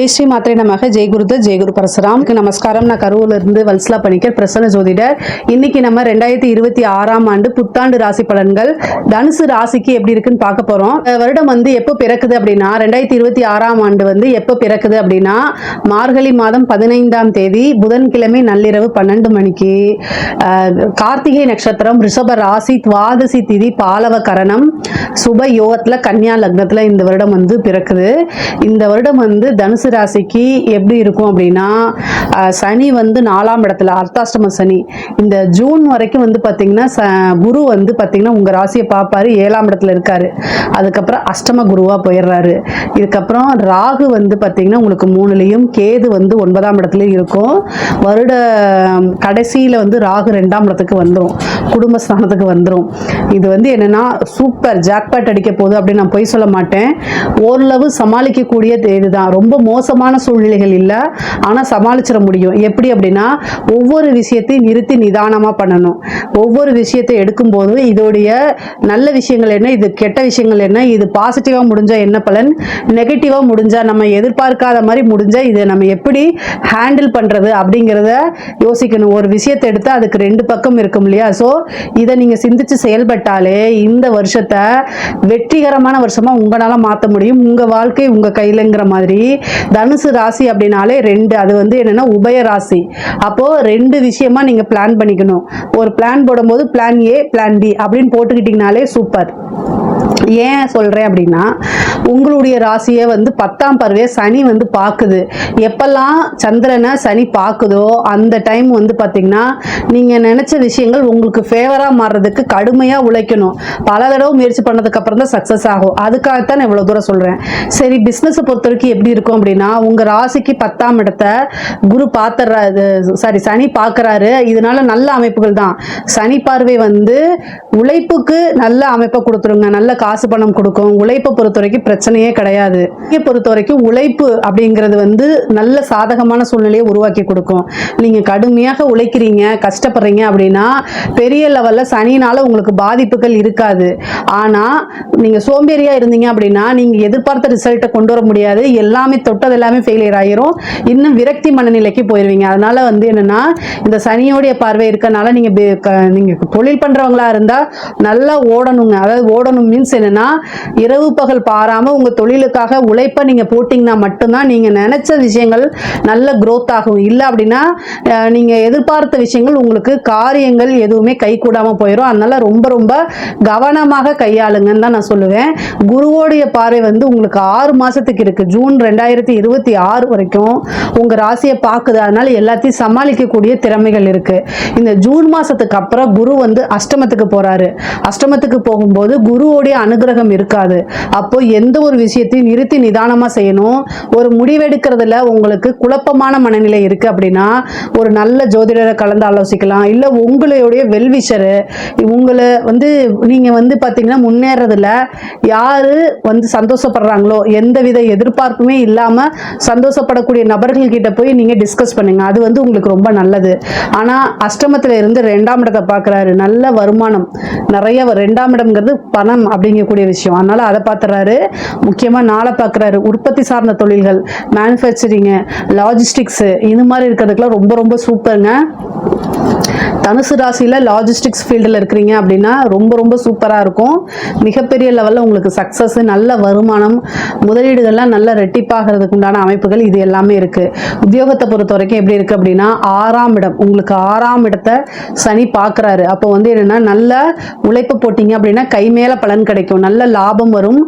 ஜெய் ஸ்ரீ மாத்திரை நமக ஜெய் குருதத் ஜெய் குரு பரசுராம் நமஸ்காரம். நான் கரூர்ல இருந்து வல்சலா பணிக்கர் பிரசன்ன ஜோதிடர். இன்னைக்கு நம்ம 2026ஆம் ஆண்டு புத்தாண்டு ராசி பலன்கள் தனுசு ராசிக்கு எப்படி இருக்குன்னு பார்க்க போறோம். வருடம் வந்து எப்போ பிறக்குது அப்படின்னா 2026ஆம் ஆண்டு வந்து எப்போ பிறக்குது அப்படின்னா மார்கழி மாதம் 15ஆம் தேதி புதன்கிழமை நள்ளிரவு 12 மணிக்கு கார்த்திகை நட்சத்திரம் ரிஷப ராசி துவாதசி திதி பாலவ கரணம் சுப யோகத்துல கன்னியா லக்னத்துல இந்த வருடம் வந்து பிறக்குது. இந்த வருடம் வந்து தனுசு ராசிக்கு எப்படி இருக்கும் அப்படின்னா சனி வந்து 4ஆம் இடத்துல அர்த்தாஷ்டம சனி. இந்த ஜூன் வரைக்கும் வந்து பாத்தீங்கன்னா குரு வந்து பாத்தீங்கன்னா உங்க ராசியை பார்ப்பாரு, 7ஆம் இடத்துல இருக்காரு. அதுக்கப்புறம் அஷ்டம குருவா போயிடுறாரு. இதுக்கப்புறம் ராகு வந்து பாத்தீங்கன்னா உங்களுக்கு 3லயும் கேது வந்து 9ஆம் இடத்துலயும் இருக்கும். வருட கடைசியில வந்து ராகு 2ஆம் இடத்துக்கு வந்துடும், குடும்பஸ்தானத்துக்கு வந்துடும். இது வந்து என்னன்னா சூப்பர் ஜாக்பாட் அடிக்க போகுது அப்படின்னு நான் பொய் சொல்ல மாட்டேன். ஓரளவு சமாளிக்கக்கூடிய இதுதான். ரொம்ப மோசமான சூழ்நிலைகள் இல்லை, ஆனால் சமாளிச்சிட முடியும். எப்படி அப்படின்னா ஒவ்வொரு விஷயத்தையும் நிறுத்தி நிதானமாக பண்ணணும். ஒவ்வொரு விஷயத்தை எடுக்கும்போது இதோடைய நல்ல விஷயங்கள் என்ன, இது கெட்ட விஷயங்கள் என்ன, இது பாசிட்டிவாக முடிஞ்சால் என்ன பலன், நெகட்டிவாக முடிஞ்சால் நம்ம எதிர்பார்க்காத மாதிரி முடிஞ்சால் இதை நம்ம எப்படி ஹேண்டில் பண்ணுறது அப்படிங்கிறத யோசிக்கணும். ஒரு விஷயத்தை எடுத்தால் அதுக்கு 2 பக்கம் இருக்கும் இல்லையா? ஸோ இதை நீங்கள் சிந்திச்சு செயல்பட்டாலே இந்த வருஷத்தை வெற்றிகரமான வருஷமாக உங்களால் மாற்ற முடியும். உங்கள் வாழ்க்கை உங்கள் கையிலங்கிற மாதிரி. தனுசு ராசி அப்படின்னாலே 2, அது வந்து என்னன்னா உபய ராசி. அப்போ 2 விஷயமா நீங்க பிளான் பண்ணிக்கணும். ஒரு பிளான் போடும்போது பிளான் ஏ பிளான் பி அப்படின்னு போட்டுக்கிட்டீங்கனாலே சூப்பர். ஏன் சொல்றேன் அப்படின்னா உங்களுடைய ராசியை வந்து 10ஆம் பார்வையை சனி வந்து பார்க்குது. எப்பெல்லாம் சந்திரனை சனி பார்க்குதோ அந்த டைம் வந்து பார்த்தீங்கன்னா நீங்க நினைச்ச விஷயங்கள் உங்களுக்கு ஃபேவரா மாறுறதுக்கு கடுமையா உழைக்கணும். பல தடவை முயற்சி பண்ணதுக்கு அப்புறம் தான் சக்சஸ் ஆகும். அதுக்காகத்தான் நான் இவ்வளவு தூரம் சொல்றேன். சரி, பிசினஸ் பொறுத்த வரைக்கும் எப்படி இருக்கும் அப்படின்னா உங்க ராசிக்கு 10ஆம் இடத்தை குரு பார்த்துறாரு, சனி பார்க்கறாரு. இதனால நல்ல அமைப்புகள் தான். சனி பார்வை வந்து உழைப்புக்கு நல்ல அமைப்பை கொடுத்துருங்க, நல்ல காசு பணம் கொடுக்கும். உழைப்பை பொறுத்த வரைக்கும் பிரச்சனையே கிடையாது. பொறுத்த வரைக்கும் உழைப்பு அப்படிங்கிறது வந்து நல்ல சாதகமான சூழ்நிலையை உருவாக்கி கொடுக்கும். நீங்க கடுமையாக உழைக்கிறீங்க, கஷ்டப்படுறீங்க அப்படின்னா பெரிய லெவல்ல சனினால உங்களுக்கு பாதிப்புகள் இருக்காது. ஆனா நீங்க சோம்பேறியா இருந்தீங்க அப்படின்னா நீங்க எதிர்பார்த்த ரிசல்ட்டை கொண்டு வர முடியாது. எல்லாமே தொட்டது எல்லாமே ஃபெயிலியர் ஆயிரும். இன்னும் விரக்தி மனநிலைக்கு போயிருவீங்க. அதனால வந்து என்னன்னா இந்த சனியோடைய பார்வை இருக்கனால நீங்க தொழில் பண்றவங்களா இருந்தா நல்லா ஓடணுங்க. அதாவது ஓடணும் மீன்ஸ் என்னன்னா இரவு பகல் பாராம உங்க தொழிலுக்காக உழைப்ப நீங்க போட்டீங்கன்னா மட்டும்தான் நீங்க நினைச்ச விஷயங்கள் நல்ல growth ஆகும். இல்லை அப்படின்னா நீங்க எதிர்பார்த்த விஷயங்கள் உங்களுக்கு காரியங்கள் எதுவுமே கை கூடாம போயிடும். அதனால ரொம்ப ரொம்ப கவனமாக கையாளுங்கன்னு தான் நான் சொல்லுவேன். குருவோடைய பார்வை வந்து உங்களுக்கு 6 மாசத்துக்கு இருக்கு. ஜூன் 2026 வரைக்கும் உங்க ராசியை பார்க்குது. அதனால எல்லாத்தையும் சமாளிக்கக்கூடிய திறமைகள் இருக்கு. இந்த ஜூன் மாசத்துக்கு அப்புறம் குரு வந்து அஷ்டமத்துக்கு போறாரு. அஷ்டமத்துக்கு போகும்போது குருவோடைய அனுகிரகம் இருக்காது. அப்போ எந்த ஒரு விஷயத்தையும் நிறுத்தி நிதானமா செய்யணும். ஒரு முடிவெடுக்கிறதுல உங்களுக்கு குழப்பமான மனநிலை இருக்கு அப்படின்னா ஒரு நல்ல ஜோதிடரை கலந்து ஆலோசிக்கலாம். இல்ல உங்களுடைய வெல்விஷரு உங்களை வந்து நீங்க வந்து பாத்தீங்கன்னா முன்னேறதுல யாரு வந்து சந்தோஷப்படுறாங்களோ எந்தவித எதிர்பார்ப்புமே இல்லாம சந்தோஷப்படக்கூடிய நபர்கள் கிட்ட போய் நீங்க டிஸ்கஸ் பண்ணுங்க. அது வந்து உங்களுக்கு ரொம்ப நல்லது. ஆனா அஷ்டமத்துல இருந்து 2ஆம் இடத்தை பார்க்கறாரு. நல்ல வருமானம் நிறைய 2ஆம் இடம்ங்கிறது பணம் அப்படிங்கக்கூடிய விஷயம். அதனால அதை பார்த்துறாரு. முக்கியமா நாளை பார்க்கறாரு. உற்பத்தி சார்ந்த தொழில்கள், மேனுஃபேக்சரிங், லாஜிஸ்டிக்ஸ் இது மாதிரி இருக்கிறதுக்குலாம் ரொம்ப ரொம்ப சூப்பருங்க. தனுசு ராசியில லாஜிஸ்டிக்ஸ் ஃபீல்டில் இருக்கிறீங்க அப்படின்னா ரொம்ப ரொம்ப சூப்பராக இருக்கும். மிகப்பெரிய லெவலில் உங்களுக்கு சக்ஸஸ், நல்ல வருமானம், முதலீடுகள்லாம் நல்ல ரெட்டிப்பாகிறதுக்கு உண்டான அமைப்புகள் இது எல்லாமே இருக்கு. உத்தியோகத்தை பொறுத்த வரைக்கும் எப்படி இருக்கு அப்படின்னா 6ஆம் இடம், உங்களுக்கு 6ஆம் இடத்தை சனி பார்க்குறாரு. அப்போ வந்து என்னன்னா நல்ல உழைப்பு போட்டீங்க அப்படின்னா கை மேல பலன் கிடைக்கும், நல்ல லாபம் வரும்,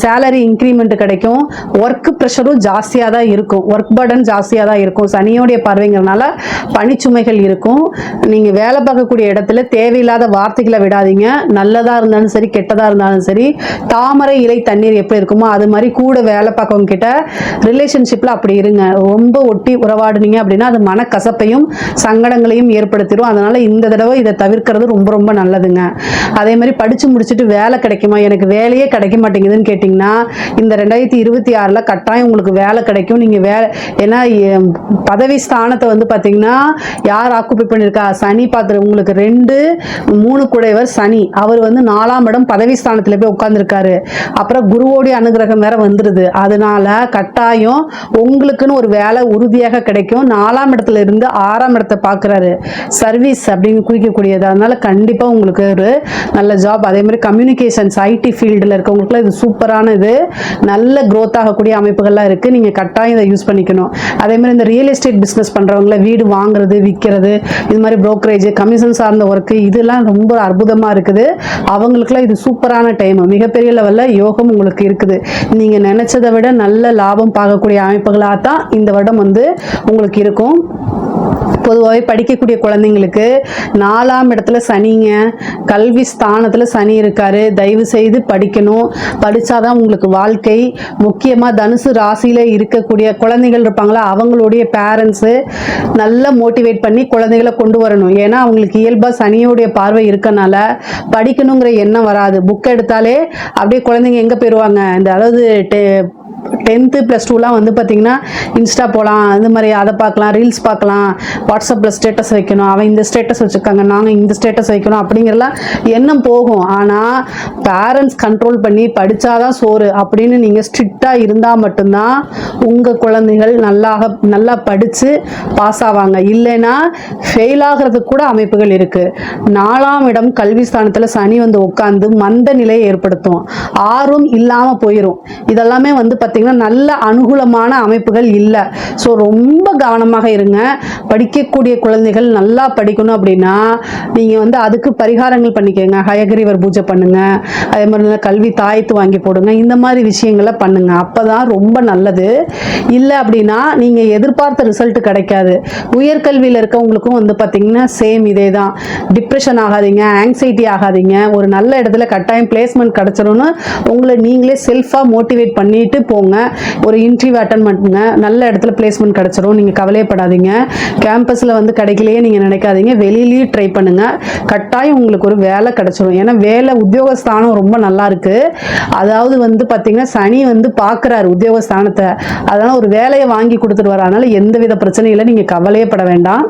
சேலரி இன்க்ரிமெண்ட் கிடைக்கும். ஒர்க் ப்ரெஷரும் ஜாஸ்தியாக தான் இருக்கும், ஒர்க் பர்டன் ஜாஸ்தியாக தான் இருக்கும். சனியோடைய பார்வைங்கிறதுனால பணிச்சுமைகள் இருக்கும். நீங்க வேலை பார்க்கக்கூடிய இடத்துல தேவையில்லாத வார்த்தைகளை விடாதீங்க. நல்லதா இருந்தாலும் சரி கெட்டதா இருந்தாலும் சரி, தாமரை இலை தண்ணீர் எப்படி இருக்குமோ அது மாதிரி கூட வேலை பார்க்கவங்க கிட்ட ரிலேஷன்ஷிப்ல அப்படி இருங்க. ரொம்ப ஒட்டி உறவாடுனீங்க அப்படின்னா அது மனக்கசப்பையும் சங்கடங்களையும் ஏற்படுத்திடும். அதனால இந்த தடவை இதை தவிர்க்கிறது ரொம்ப ரொம்ப நல்லதுங்க. அதே மாதிரி படிச்சு முடிச்சுட்டு வேலை கிடைக்குமா, எனக்கு வேலையே கிடைக்க மாட்டேங்குதுன்னு கேட்டீங்கன்னா இந்த 2026ல கட்டாயம் உங்களுக்கு வேலை கிடைக்கும். நீங்க ஏன்னா பதவி ஸ்தானத்தை வந்து பாத்தீங்கன்னா யார் ஆக்குபை ஆக்குபை பண்ணியிருக்கா. சனி பார்த்து உங்களுக்கு 2, 3 குடையவர் சனி, அவர் வந்து 4ஆம் இடம் பதவி ஸ்தானத்துல போய் உட்கார்ந்துருக்காரு. அப்புறம் குருவோடைய அனுகிரகம் வேற வந்துருது. அதனால கட்டாயம் உங்களுக்குன்னு ஒரு வேலை உறுதியாக கிடைக்கும். 4ஆம் இடத்துல இருந்து 6ஆம் இடத்தை பார்க்குறாரு, சர்வீஸ் அப்படின்னு குறிக்கக்கூடியது. அதனால கண்டிப்பா உங்களுக்கு ஒரு நல்ல ஜாப். அதே மாதிரி கம்யூனிகேஷன்ஸ் ஐடி ஃபீல்டில் இருக்கவங்களுக்குலாம் இது சூப்பரான இது, நல்ல growth ஆகக்கூடிய அமைப்புகள்லாம் இருக்கு. நீங்க கட்டாயம் இதை யூஸ் பண்ணிக்கணும். அதே மாதிரி இந்த ரியல் எஸ்டேட் பிசினஸ் பண்றவங்கள, வீடு வாங்குறது விற்கிறது, இது மாதிரி brokerage கமிஷன் சார்ந்த ஒர்க்கு, இதெல்லாம் ரொம்ப அற்புதமா இருக்குது. அவங்களுக்குலாம் இது சூப்பரான டைம். மிகப்பெரிய லெவல்ல யோகம் உங்களுக்கு இருக்குது. நீங்க நினைச்சதை விட நல்ல லாபம் பார்க்கக்கூடிய அமைப்புகளாக தான் இந்த வருடம் வந்து உங்களுக்கு இருக்கும். பொதுவாகவே படிக்கக்கூடிய குழந்தைங்களுக்கு 4ஆம் இடத்துல சனிங்க, கல்வி ஸ்தானத்தில் சனி இருக்காரு. தயவு செய்து படிக்கணும். படித்தாதான் உங்களுக்கு வாழ்க்கை. முக்கியமாக தனுசு ராசியில் இருக்கக்கூடிய குழந்தைகள் இருப்பாங்களா, அவங்களுடைய பேரண்ட்ஸு நல்லா மோட்டிவேட் பண்ணி குழந்தைகளை கொண்டு வரணும். ஏன்னா அவங்களுக்கு இயல்பாக சனியோடைய பார்வை இருக்கனால படிக்கணுங்கிற எண்ணம் வராது. புக் எடுத்தாலே அப்படியே குழந்தைங்க எங்கே போயிடுவாங்க, இந்த அதாவது 10th + 2லாம் வந்து பார்த்தீங்கன்னா இன்ஸ்டா போகலாம், இந்த மாதிரி அதை பார்க்கலாம், ரீல்ஸ் பார்க்கலாம், வாட்ஸ்அப்பில் ஸ்டேட்டஸ் வைக்கணும், அவன் இந்த ஸ்டேட்டஸ் வச்சுருக்காங்க, நாங்கள் இந்த ஸ்டேட்டஸ் வைக்கணும் அப்படிங்கிறலாம் எண்ணம் போகும். ஆனால் பேரண்ட்ஸ் கண்ட்ரோல் பண்ணி படித்தாதான் சோறு அப்படின்னு நீங்கள் ஸ்ட்ரிக்டாக இருந்தால் மட்டும்தான் உங்கள் குழந்தைகள் நல்லா படித்து பாஸ் ஆவாங்க. இல்லைன்னா ஃபெயில் ஆகிறதுக்கு கூட அமைப்புகள் இருக்குது. 4ஆம் இடம் கல்வி ஸ்தானத்தில் சனி வந்து உட்காந்து மந்த நிலையை ஏற்படுத்தும். ஆர்வம் இல்லாமல் போயிடும். இதெல்லாமே வந்து பார்த்தீங்கன்னா நல்ல அனுகூலமான அமைப்புகள் இல்லை. ஸோ ரொம்ப கவனமாக இருங்க. படிக்கக்கூடிய குழந்தைகள் நல்லா படிக்கணும் அப்படின்னா நீங்கள் வந்து அதுக்கு பரிகாரங்கள் பண்ணிக்கோங்க. ஹயகிரீவர் பூஜை பண்ணுங்க, அதே மாதிரி கல்வி தாயத்து வாங்கி போடுங்க, இந்த மாதிரி விஷயங்களை பண்ணுங்க. அப்போ தான் ரொம்ப நல்லது. இல்லை அப்படின்னா நீங்கள் எதிர்பார்த்த ரிசல்ட் கிடைக்காது. உயர்கல்வியில் இருக்கவங்களுக்கும் வந்து பார்த்தீங்கன்னா சேம் இதே தான். டிப்ரெஷன் ஆகாதீங்க, ஆங்ஸைட்டி ஆகாதீங்க. ஒரு நல்ல இடத்துல கட்டாயம் பிளேஸ்மெண்ட் கிடைச்சிடும்னு உங்களை நீங்களே செல்ஃபாக மோட்டிவேட் பண்ணிட்டு போங்க. ஒரு இன்டர்வியூ அட்டன் பண்ணுங்க, நல்ல இடத்துல பிளேஸ்மெண்ட் கிடைச்சிரும். நீங்கள் கவலைப்படாதீங்க. கேம்பஸில் வந்து கிடைக்கலையே நீங்கள் நினைக்காதீங்க, வெளியிலேயும் ட்ரை பண்ணுங்க. கட்டாயம் உங்களுக்கு ஒரு வேலை கிடைச்சிரும். ஏன்னா வேலை உத்தியோகஸ்தானம் ரொம்ப நல்லா இருக்கு. அதாவது வந்து பார்த்தீங்கன்னா சனி வந்து பார்க்குறாரு உத்தியோகஸ்தானத்தை, அதனால ஒரு வேலையை வாங்கி கொடுத்துட்டு வர. அதனால எந்தவித பிரச்சனையும் இல்லை, நீங்கள் கவலையே பட வேண்டாம்.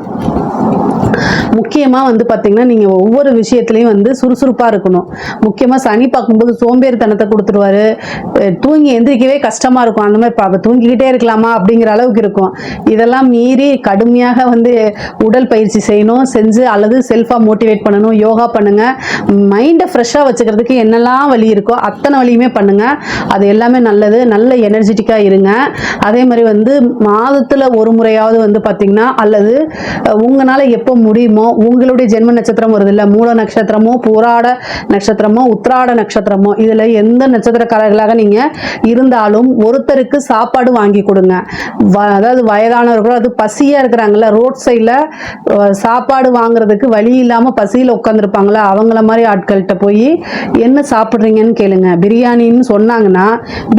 முக்கியமாக வந்து பார்த்தீங்கன்னா நீங்கள் ஒவ்வொரு விஷயத்துலையும் வந்து சுறுசுறுப்பாக இருக்கணும். முக்கியமாக சனி பார்க்கும்போது சோம்பேறித்தனத்தை கொடுத்துருவாரு. தூங்கி எந்திரிக்கவே கஷ்டமாக இருக்கும். அந்த மாதிரி தூங்கிக்கிட்டே இருக்கலாமா அப்படிங்கிற அளவுக்கு இருக்கும். இதெல்லாம் மீறி கடுமையாக வந்து உடல் பயிற்சி செய்யணும், செஞ்சு அல்லது செல்ஃபாக மோட்டிவேட் பண்ணணும், யோகா பண்ணுங்கள். மைண்டை ஃப்ரெஷ்ஷாக வச்சுக்கிறதுக்கு என்னெல்லாம் வழி இருக்கோ அத்தனை வழியுமே பண்ணுங்கள். அது எல்லாமே நல்லது. நல்ல எனர்ஜெட்டிக்காக இருங்க. அதே மாதிரி வந்து மாதத்தில் ஒரு முறையாவது வந்து பார்த்தீங்கன்னா அல்லது உங்களால் எப்போ முடியுமோ உங்களுடைய ஜென்ம நட்சத்திரம் வருது இல்லை, மூல நட்சத்திரமோ பூராட நட்சத்திரமோ உத்திராட நட்சத்திரமோ, இதில் எந்த நட்சத்திரக்காரர்களாக நீங்கள் இருந்தாலும் ஒருத்தருக்கு சாப்பாடு வாங்கி கொடுங்க. அதாவது வயதானவர்களோ அது பசியாக இருக்கிறாங்கல்ல, ரோட் சைடில் சாப்பாடு வாங்குறதுக்கு வழி இல்லாமல் பசியில் உட்காந்துருப்பாங்களா, அவங்கள மாதிரி ஆட்கள்கிட்ட போய் என்ன சாப்பிட்றீங்கன்னு கேளுங்க. பிரியாணின்னு சொன்னாங்கன்னா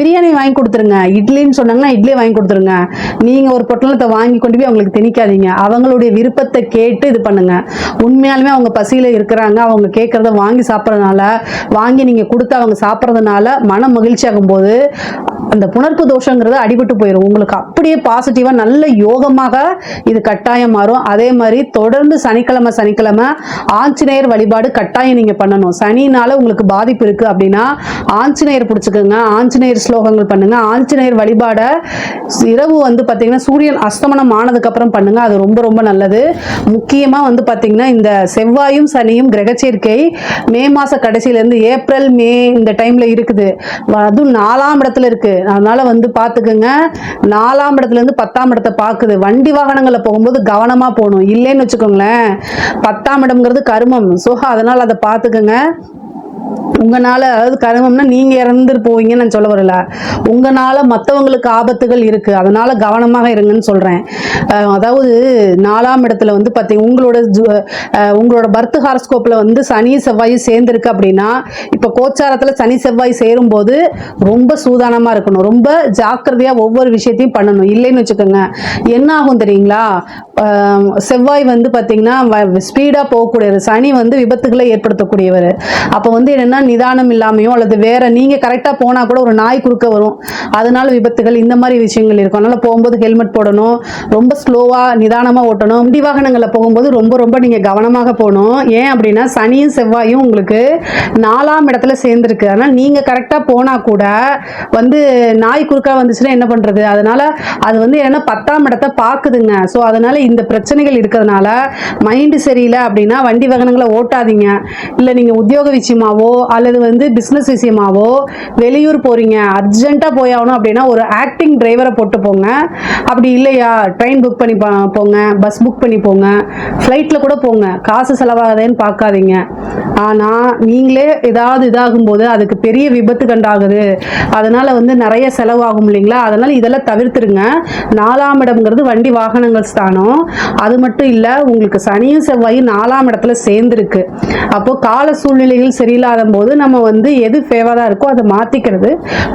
பிரியாணி வாங்கி கொடுத்துருங்க. இட்லின்னு சொன்னாங்கன்னா இட்லி வாங்கி கொடுத்துருங்க. நீங்கள் ஒரு பொட்டலத்தை வாங்கி கொண்டு போய் அவங்களுக்கு திணிக்காதீங்க. அவங்களுடைய விருப்பத்தை கேட்டு இது பண்ணுங்க. உண்மையாலுமே அவங்க பசியில் இருக்கிறாங்க, அவங்க கேட்குறத வாங்கி சாப்பிட்றதுனால, வாங்கி நீங்கள் கொடுத்து அவங்க சாப்பிட்றதுனால மன மகிழ்ச்சி ஆகும்போது அந்த புணர்ப்பு தோஷங்கிறது அடிபட்டு போயிடும். உங்களுக்கு அப்படியே பாசிட்டிவாக நல்ல யோகமாக இது கட்டாயம் மாறும். அதே மாதிரி தொடர்ந்து சனிக்கிழமை ஆஞ்சநேயர் வழிபாடு கட்டாயம் நீங்கள் பண்ணணும். சனினால உங்களுக்கு பாதிப்பு இருக்குது அப்படின்னா ஆஞ்சநேயர் பிடிச்சிக்கோங்க, ஆஞ்சநேயர் ஸ்லோகங்கள் பண்ணுங்க. ஆஞ்சநேயர் வழிபாடை இரவு வந்து பார்த்தீங்கன்னா சூரியன் அஸ்தமனம் ஆனதுக்கப்புறம் பண்ணுங்க. அது ரொம்ப ரொம்ப நல்லது. முக்கியமாக வந்து பார்த்தீங்கன்னா இந்த செவ்வாயும் சனியும் கிரகச்சேர்க்கை மே மாத கடைசியிலேருந்து ஏப்ரல் மே இந்த டைமில் இருக்குது. அதுவும் 4ஆம் இடத்துல இருக்குது. அதனால வந்து பார்த்துக்குங்க. 4ஆம் இடத்துலேருந்து 10ஆம் இடத்தை பார்க்குது. வண்டி வாகனங்களில் போகும்போது கவனமாக போகணும். இல்லைன்னு வச்சுக்கோங்களேன், 10ஆம் இடம்ங்கிறது கருமம். ஸோ அதனால் அதை பார்த்துக்குங்க. உங்களால், அதாவது கருமம்னா நீங்கள் இறந்துட்டு போவீங்கன்னு நான் சொல்ல வரல, உங்களால் மற்றவங்களுக்கு ஆபத்துகள் இருக்குது. அதனால் கவனமாக இருங்கன்னு சொல்கிறேன். அதாவது 4ஆம் இடத்துல வந்து பார்த்தீங்க உங்களோட பர்த் ஹாரஸ்கோப்பில் வந்து சனி செவ்வாய் சேர்ந்துருக்கு அப்படின்னா, இப்போ கோச்சாரத்தில் சனி செவ்வாய் சேரும்போது ரொம்ப சூதானமாக இருக்கணும், ரொம்ப ஜாக்கிரதையாக ஒவ்வொரு விஷயத்தையும் பண்ணணும். இல்லைன்னு வச்சுக்கோங்க, என்ன ஆகும் தெரியுங்களா? செவ்வாய் வந்து பார்த்தீங்கன்னா ஸ்பீடாக போகக்கூடியது, சனி வந்து விபத்துகளை ஏற்படுத்தக்கூடியவர். அப்போ வந்து என்னன்னா நிதானம் இல்லாமையோ அல்லது வேற நீங்க கரெக்டா போனா கூட ஒரு நாய் குறுக்க வரும், அதனால விபத்துகள், இந்த மாதிரி விஷயங்கள் இருக்கும். அதனால போகும்போது ஹெல்மெட் போடணும், ரொம்ப ஸ்லோவா நிதானமா ஓட்டணும். வண்டி வாகனங்கள்ல போகும்போது ரொம்ப ரொம்ப நீங்க கவனமாக போகணும். ஏன் அப்படின்னா சனியும் செவ்வாயும் உங்களுக்கு 4ஆம் இடத்துல சேர்ந்துருக்கு. அதனால நீங்க கரெக்டா போனா கூட வந்து நாய் குறுக்கா வந்துச்சுன்னா என்ன பண்றது? அதனால அது வந்து என்ன 10ஆம் இடத்தை பாக்குதுங்க. ஸோ அதனால இந்த பிரச்சனைகள் இருக்கிறதுனால மைண்டு சரியில்லை அப்படின்னா வண்டி வாகனங்களை ஓட்டாதீங்க. இல்லை நீங்கள் உத்தியோக விஷயமாவோ அல்லது வந்து பிஸ்னஸ் விஷயமாவோ வெளியூர் போறீங்க, அர்ஜென்ட்டாக போய் ஆகணும் அப்படின்னா ஒரு ஆக்டிங் டிரைவரை போட்டு போங்க. அப்படி இல்லையா ட்ரெயின் புக் பண்ணி போங்க, பஸ் புக் பண்ணி போங்க, ஃப்ளைட்டில் கூட போங்க. காசு செலவாகுதேன்னு பார்க்காதீங்க. ஆனால் நீங்களே ஏதாவது இதாகும்போது அதுக்கு பெரிய விபத்து கண்டாகுது, அதனால வந்து நிறைய செலவாகும் இல்லைங்களா? அதனால இதெல்லாம் தவிர்த்துருங்க. 4ஆம் இடம்ங்கிறது வண்டி வாகனங்கள் ஸ்தானம். அது மட்டும் இல்லை, உங்களுக்கு சனியும் செவ்வாயும் 4ஆம் இடத்துல சேர்ந்துருக்கு. அப்போ கால சூழ்நிலைகள் சரியில்லாத போது நம்ம வந்து எது ஃபேவராக இருக்கோ அதை மாற்றிக்கிறது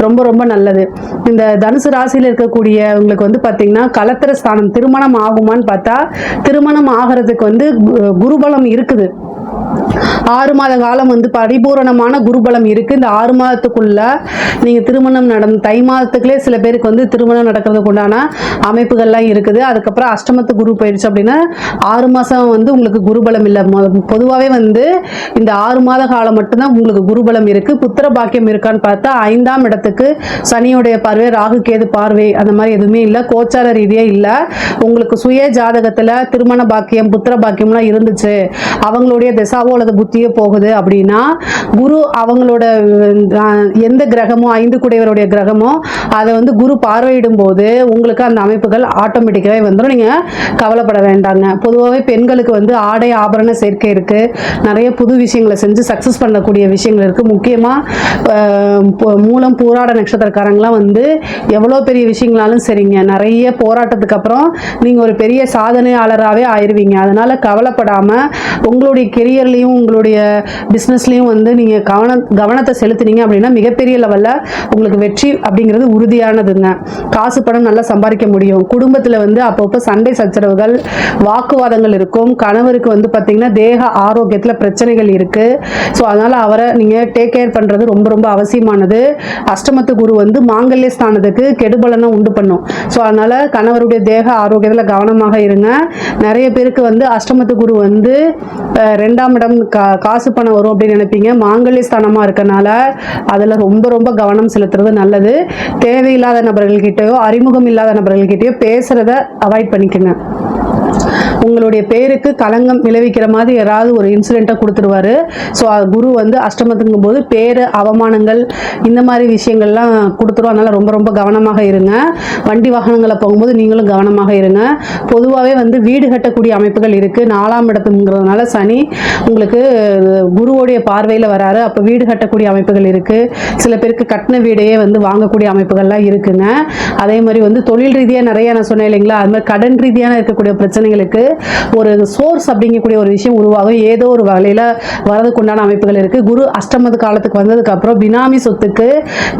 ரொம்ப ரொம்ப நல்லது. இந்த தனுசு ராசியில் இருக்கக்கூடிய உங்களுக்கு வந்து பார்த்தீங்கன்னா கலத்திர ஸ்தானம் திருமணம் ஆகுமான்னு பார்த்தா திருமணம் ஆகிறதுக்கு வந்து குருபலம் இருக்குது. 6 மாத காலம் வந்து பரிபூரணமான குருபலம் இருக்கு. இந்த 6 மாதத்துக்குள்ள நீங்க திருமணம் தை மாதத்துக்குள்ளே சில பேருக்கு வந்து திருமணம் நடக்கிறதுக்கு உண்டான அமைப்புகள்லாம் இருக்குது. அதுக்கப்புறம் அஷ்டமத்து குரு போயிடுச்சு அப்படின்னா 6 மாசம் வந்து உங்களுக்கு குருபலம் இல்லை. பொதுவாகவே வந்து இந்த 6 மாத காலம் மட்டும்தான் உங்களுக்கு குருபலம் இருக்கு. புத்திர பாக்கியம் இருக்கான்னு பார்த்தா 5ஆம் இடத்துக்கு சனியோடைய பார்வை, ராகு கேது பார்வை, அந்த மாதிரி எதுவுமே இல்லை. கோச்சார ரீதியா இல்லை. உங்களுக்கு சுய ஜாதகத்துல திருமண பாக்கியம் புத்திர பாக்கியம்லாம் இருந்துச்சு, அவங்களுடைய திசாவோ அல்லது புத்தியோ போகுது அப்படின்னா குரு அவங்களோட எந்த கிரகமோ 5 குடையவருடைய கிரகமோ அதை வந்து குரு பார்வையிடும் போது உங்களுக்கு அந்த அமைப்புகள் ஆட்டோமேட்டிக்காவே வந்துடும். நீங்க கவலைப்பட வேண்டாங்க. பொதுவாகவே பெண்களுக்கு வந்து ஆடை ஆபரண சேர்க்கை இருக்கு, நிறைய புது விஷயங்களை செஞ்சு சக்சஸ் பண்ணக்கூடிய விஷயங்கள் இருக்கு. முக்கியமா மூலம் பூராட நட்சத்திரக்காரங்களாம் வந்து எவ்வளோ பெரிய விஷயங்களாலும் சரிங்க, நிறைய போராட்டத்துக்கு அப்புறம் நீங்க ஒரு பெரிய சாதனையாளராகவே ஆயிருவீங்க. அதனால கவலைப்படாம உங்களுடைய கெரியர்லையும் உங்களுடைய பிஸ்னஸ்லையும் வந்து நீங்கள் கவனத்தை செலுத்தினீங்க அப்படின்னா மிகப்பெரிய லெவலில் உங்களுக்கு வெற்றி அப்படிங்கிறது உறுதியானதுங்க. காசு பணம் நல்லா சம்பாதிக்க முடியும். குடும்பத்தில் வந்து அப்பப்போ சண்டை சச்சரவுகள் வாக்குவாதங்கள் இருக்கும். கணவருக்கு வந்து பார்த்தீங்கன்னா தேக ஆரோக்கியத்தில் பிரச்சனைகள் இருக்குது. ஸோ அதனால் அவரை நீங்கள் டேக் கேர் பண்ணுறது ரொம்ப ரொம்ப அவசியமானது. அஷ்டமத்து குரு வந்து மாங்கல்ய ஸ்தானத்துக்கு கெடுபலனை உண்டு பண்ணும். ஸோ அதனால் கணவருடைய தேக ஆரோக்கியத்தில் கவனமாக இருங்க. நிறைய பேருக்கு வந்து அஷ்டமத்து குரு வந்து 2ஆம் இடம் காசு பணம் வரும் அப்படின்னு நினைப்பீங்க. மாங்கல்ய ஸ்தானமா இருக்கனால அதுல ரொம்ப ரொம்ப கவனம் செலுத்துறது நல்லது. தேவையில்லாத நபர்கள்கிட்டயோ அறிமுகம் இல்லாத நபர்கள்கிட்டயோ பேசுறத அவாய்ட் பண்ணிக்கோங்க. உங்களுடைய பேருக்கு களங்கம் விளைவிக்கிற மாதிரி யாராவது ஒரு இன்சிடென்ட்டை கொடுத்துருவாரு. ஸோ குரு வந்து அஷ்டமத்துங்கும் போது பேரு அவமானங்கள் இந்த மாதிரி விஷயங்கள்லாம் கொடுத்துரும். அதனால ரொம்ப ரொம்ப கவனமாக இருங்க. வண்டி வாகனங்களை போகும்போது நீங்களும் கவனமாக இருங்க. பொதுவாகவே வந்து வீடு கட்டக்கூடிய அமைப்புகள் இருக்கு. 4ஆம் இடத்துங்கிறதுனால சனி உங்களுக்கு குருவோடைய பார்வையில் வராரு. அப்போ வீடு கட்டக்கூடிய அமைப்புகள் இருக்கு. சில பேருக்கு கட்டின வீடையே வந்து வாங்கக்கூடிய அமைப்புகள்லாம் இருக்குங்க. அதே மாதிரி வந்து தொழில் ரீதியாக நிறைய நான் சொன்னேன் இல்லைங்களா, அது மாதிரி கடன் ரீதியான இருக்கக்கூடிய பிரச்சனைகளுக்கு ஒரு சோர்ஸ் அப்படிங்கக்கூடிய ஒரு விஷயம் உருவாகும். ஏதோ ஒரு வகையில வரதுக்கு உண்டான அமைப்புகள் இருக்கு. குரு அஷ்டமது காலத்துக்கு வந்ததுக்கு அப்புறம் பினாமி சொத்துக்கு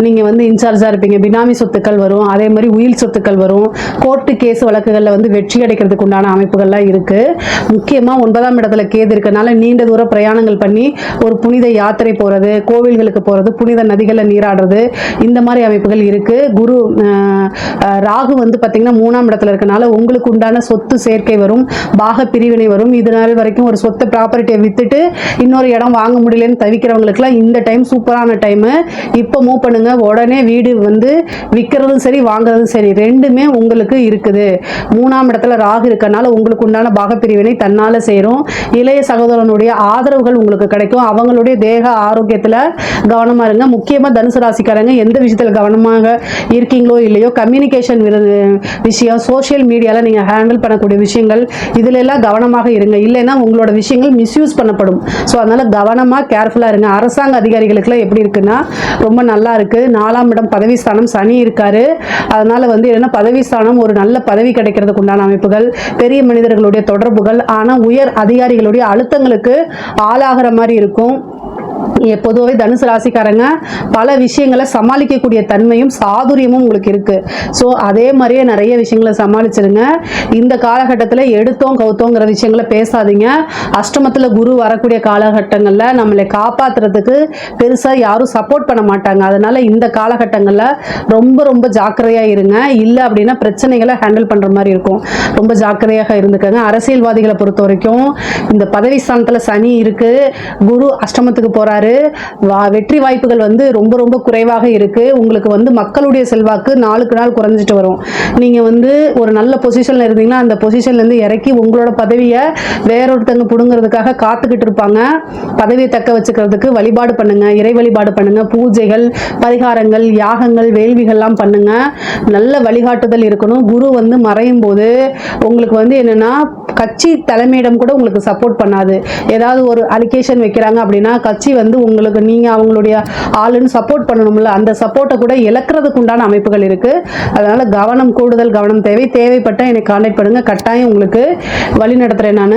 நீங்க வந்து இன்சார்ஜா இருப்பீங்க. பினாமி சொத்துக்கள் வரும். அதே மாதிரி உயில் சொத்துக்கள் வரும். கோர்ட்டு கேஸ் வழக்குகள்ல வந்து வெற்றி அடைக்கிறதுக்கு உண்டான அமைப்புகள்லாம் இருக்கு. முக்கியமா 9ஆம் இடத்துல கேது இருக்கனால நீண்ட தூர பிரயாணங்கள் பண்ணி ஒரு புனித யாத்திரை போறது, கோவில்களுக்கு போறது, புனித நதிகளை நீராடுறது, இந்த மாதிரி அமைப்புகள் இருக்கு. குரு ராகு வந்து பாத்தீங்கன்னா 3ஆம் இடத்துல இருக்கனால உங்களுக்கு உண்டான சொத்து சேர்க்கை வரும், பாக பிரிவினை வரும். இது நாள் வரைக்கும் ஒரு சொத்தை ப்ராப்பர்ட்டியை வித்துட்டு இன்னொரு இடம் வாங்க முடியலன்னு தவிக்கிறவங்களுக்குலாம் இந்த டைம் சூப்பரான டைம். இப்போ மூவ் பண்ணுங்க. உடனே வீடு வந்து விற்கிறதும் சரி வாங்குறதும் சரி ரெண்டுமே உங்களுக்கு இருக்குது. 3ஆம் இடத்துல ராகு இருக்கனால உங்களுக்கு உண்டான பாக பிரிவினை தன்னால சேரும். இளைய சகோதரனுடைய ஆதரவுகள் உங்களுக்கு கிடைக்கும். அவங்களுடைய தேக ஆரோக்கியத்தில் கவனமா இருங்க. முக்கியமா தனுசு ராசிக்காரங்க எந்த விஷயத்தில் கவனமாக இருக்கீங்களோ இல்லையோ, கம்யூனிகேஷன் விஷயம், சோசியல் மீடியால நீங்க ஹேண்டில் பண்ணக்கூடிய விஷயங்கள் இதுல எல்லாம் கவனமாக இருங்க. இல்லைன்னா உங்களோட விஷயங்கள் மிஸ்யூஸ் பண்ணப்படும். ஸோ அதனால கவனமா கேர்ஃபுல்லா இருங்க. அரசாங்க அதிகாரிகளுக்குலாம் எப்படி இருக்குன்னா ரொம்ப நல்லா இருக்கு. 4ஆம் இடம் பதவி ஸ்தானம் சனி இருக்காரு. அதனால வந்து என்ன பதவி ஸ்தானம் ஒரு நல்ல பதவி கிடைக்கிறதுக்கு உண்டான அமைப்புகள், பெரிய மனிதர்களுடைய தொடர்புகள், ஆனா உயர் அதிகாரிகளுடைய அழுத்தங்களுக்கு ஆளாகிற மாதிரி இருக்கும். பொதுவாகவே தனுசு ராசிக்காரங்க பல விஷயங்களை சமாளிக்கக்கூடிய தன்மையும் சாதுரியமும் உங்களுக்கு இருக்கு. ஸோ அதே மாதிரியே நிறைய விஷயங்களை சமாளிச்சிருங்க. இந்த காலகட்டத்தில் எடுத்தோம் கவுத்தோங்கிற விஷயங்களை பேசாதீங்க. அஷ்டமத்தில் குரு வரக்கூடிய காலகட்டங்களில் நம்மளை காப்பாற்றுறதுக்கு பெருசாக யாரும் சப்போர்ட் பண்ண மாட்டாங்க. அதனால இந்த காலகட்டங்களில் ரொம்ப ரொம்ப ஜாக்கிரதையாக இருங்க. இல்லை அப்படின்னா பிரச்சனைகளை ஹேண்டில் பண்ணுற மாதிரி இருக்கும். ரொம்ப ஜாக்கிரதையாக இருந்துக்கங்க. அரசியல்வாதிகளை பொறுத்த வரைக்கும் இந்த பதவி ஸ்தானத்தில் சனி இருக்கு, குரு அஷ்டமத்துக்கு போறாரு. வெற்றி வாய்ப்புகள் வந்து ரொம்ப ரொம்ப குறைவாக இருக்கு. உங்களுக்கு வந்து மக்களுடைய செல்வாக்கு நாளுக்கு நாள் குறைஞ்சிட்டு வரும். நீங்க வந்து ஒரு நல்ல பொசிஷன்ல இருந்தீங்கன்னா அந்த பொசிஷன்ல இருந்து இறக்கி உங்களோட பதவியை வேறொருத்தங்க புடுங்கிறதுக்காக காத்துக்கிட்டு இருப்பாங்க. பதவியை தக்க வச்சுக்கிறதுக்கு வழிபாடு பண்ணுங்க, இறை வழிபாடு பண்ணுங்க, பூஜைகள், பரிகாரங்கள், யாகங்கள், வேள்விகள்லாம் பண்ணுங்க. நல்ல வழிகாட்டுதல் இருக்கணும். குரு வந்து மறையும் போது உங்களுக்கு வந்து என்னன்னா கட்சி தலைமையிடம் கூட உங்களுக்கு சப்போர்ட் பண்ணாது. ஏதாவது ஒரு அலிகேஷன் வைக்கிறாங்க அப்படின்னா கட்சி வந்து உங்களுக்கு நீங்க அவங்களுடைய ஆளுன்னு சப்போர்ட் பண்ணணும்ல, அந்த சப்போர்ட்டை கூட இழக்கிறதுக்கு உண்டான அமைப்புகள் இருக்கு. அதனால கவனம், கூடுதல் கவனம் தேவை. தேவைப்பட்ட என்னை கான்டாக்ட் பண்ணுங்க. கட்டாயம் உங்களுக்கு வழி நடத்துறேன். நான்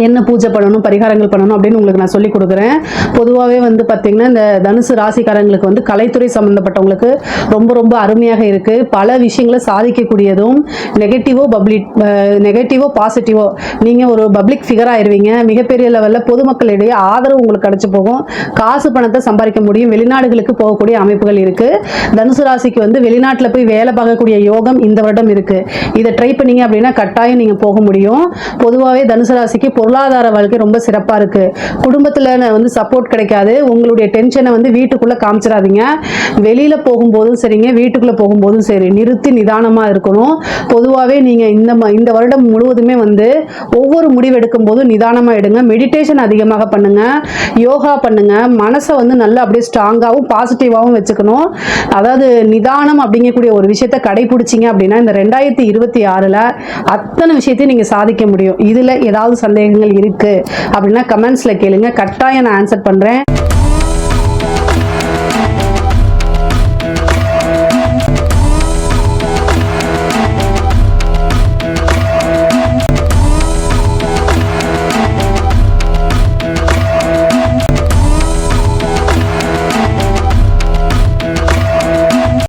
என்ன பூஜை பண்ணணும், பரிகாரங்கள் பண்ணணும் அப்படின்னு உங்களுக்கு நான் சொல்லி கொடுக்குறேன். பொதுவாகவே வந்து பார்த்தீங்கன்னா இந்த தனுசு ராசிக்காரங்களுக்கு வந்து கலைத்துறை சம்பந்தப்பட்டவங்களுக்கு ரொம்ப ரொம்ப அருமையாக இருக்கு. பல விஷயங்களை சாதிக்கக்கூடியதும் நெகட்டிவோ பாசிட்டிவோ நீங்கள் ஒரு பப்ளிக் ஃபிகர் ஆயிருவீங்க. மிகப்பெரிய லெவலில் பொதுமக்களிடையே ஆதரவு உங்களுக்கு கிடைச்சி போகும். காசு பணத்தை சம்பாதிக்க முடியும். வெளிநாடுகளுக்கு போகக்கூடிய அமைப்புகள் இருக்கு. தனுசு ராசிக்கு வந்து வெளிநாட்டில் போய் வேலை பார்க்கக்கூடிய யோகம் இந்த வருடம் இருக்கு. இதை ட்ரை பண்ணீங்க அப்படின்னா கட்டாயம் நீங்கள் போக முடியும். பொதுவாகவே தனுசு ராசிக்கு பொருளாதார வாழ்க்கை ரொம்ப சிறப்பாக இருக்கு. குடும்பத்தில் வந்து சப்போர்ட் கிடைக்காது. உங்களுடைய டென்ஷனை வந்து வீட்டுக்குள்ளே காமிச்சிடாதீங்க. வெளியில் போகும்போதும் சரிங்க, வீட்டுக்குள்ளே போகும்போதும் சரி, நிறுத்தி நிதானமாக இருக்கணும். பொதுவாகவே நீங்கள் இந்த வருடம் முழுவதுமே வந்து ஒவ்வொரு முடிவு எடுக்கும் போதும் நிதானமாக எடுங்க. மெடிடேஷன் அதிகமாக பண்ணுங்க, யோகா பண்ணுங்க. மனசை வந்து நல்லா அப்படியே ஸ்ட்ராங்காகவும் பாசிட்டிவாகவும் வச்சுக்கணும். அதாவது நிதானம் அப்படிங்கக்கூடிய ஒரு விஷயத்தை கடைபிடிச்சிங்க அப்படின்னா இந்த 2026 அத்தனை விஷயத்தையும் நீங்கள் சாதிக்க முடியும். இதில் ஏதாவது சந்தேகங்கள் இருக்கு அப்படின்னா கமெண்ட்ஸில் கேளுங்க. கட்டாயம் நான் ஆன்சர் பண்ணுறேன்.